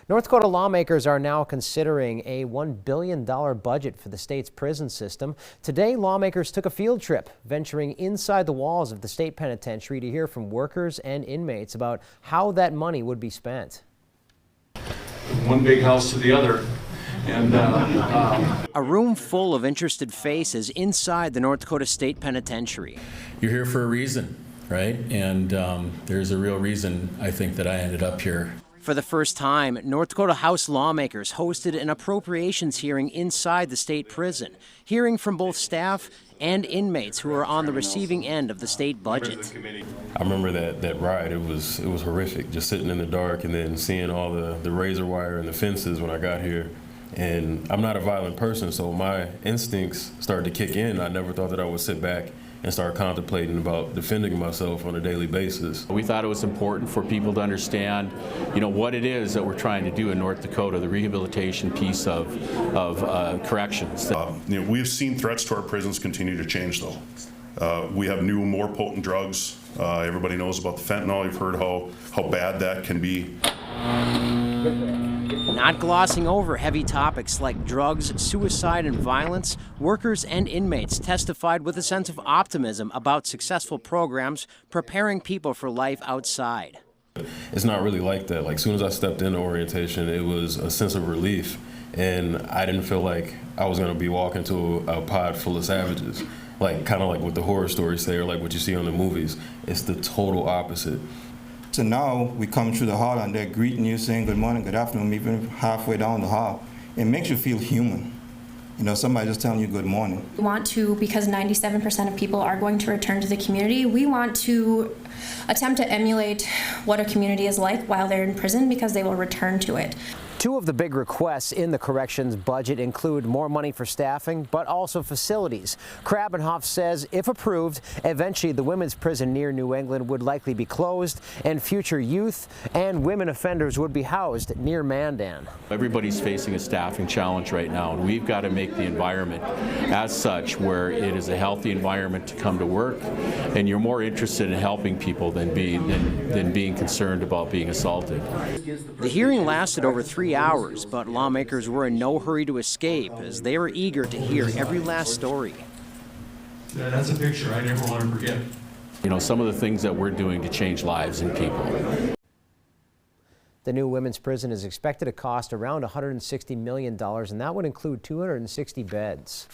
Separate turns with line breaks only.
North Dakota lawmakers are now considering a $1 billion budget for the state's prison system. Today, lawmakers took a field trip, venturing inside the walls of the state penitentiary to hear from workers and inmates about how that money would be spent.
One big house to the other. And
a room full of interested faces inside the North Dakota State Penitentiary.
You're here for a reason, right? And there's a real reason, I think, that I ended up here.
For the first time, North Dakota House lawmakers hosted an appropriations hearing inside the state prison, hearing from both staff and inmates who are on the receiving end of the state budget.
I remember that ride. It was horrific, just sitting in the dark and then seeing all the razor wire and the fences when I got here. And I'm not a violent person, so my instincts started to kick in. I never thought that I would sit back and start contemplating about defending myself on a daily basis.
We thought it was important for people to understand, what it is that we're trying to do in North Dakota, the rehabilitation piece of corrections.
We've seen threats to our prisons continue to change, though. We have new, more potent drugs. Everybody knows about the fentanyl. You've heard how bad that can be.
Not glossing over heavy topics like drugs, suicide, and violence, workers and inmates testified with a sense of optimism about successful programs preparing people for life outside.
It's not really like that. Like, as soon as I stepped into orientation, it was a sense of relief, and I didn't feel like I was going to be walking to a pod full of savages, kind of like what the horror stories say or like what you see on the movies. It's the total opposite.
So now we come through the hall and they're greeting you, saying good morning, good afternoon, even halfway down the hall. It makes you feel human. Somebody just telling you good morning.
We want to, because 97% of people are going to return to the community, we want to attempt to emulate what a community is like while they're in prison, because they will return to it.
Two of the big requests in the corrections budget include more money for staffing, but also facilities. Krabenhoff says, if approved, eventually the women's prison near New England would likely be closed, and future youth and women offenders would be housed near Mandan.
Everybody's facing a staffing challenge right now, and we've got to make the environment as such where it is a healthy environment to come to work, and you're more interested in helping people than being concerned about being assaulted.
The hearing lasted over 3 hours, but lawmakers were in no hurry to escape as they were eager to hear every last story.
that's a picture I never want to forget.
Some of the things that we're doing to change lives and people.
The new women's prison is expected to cost around $160 million, and that would include 260 beds.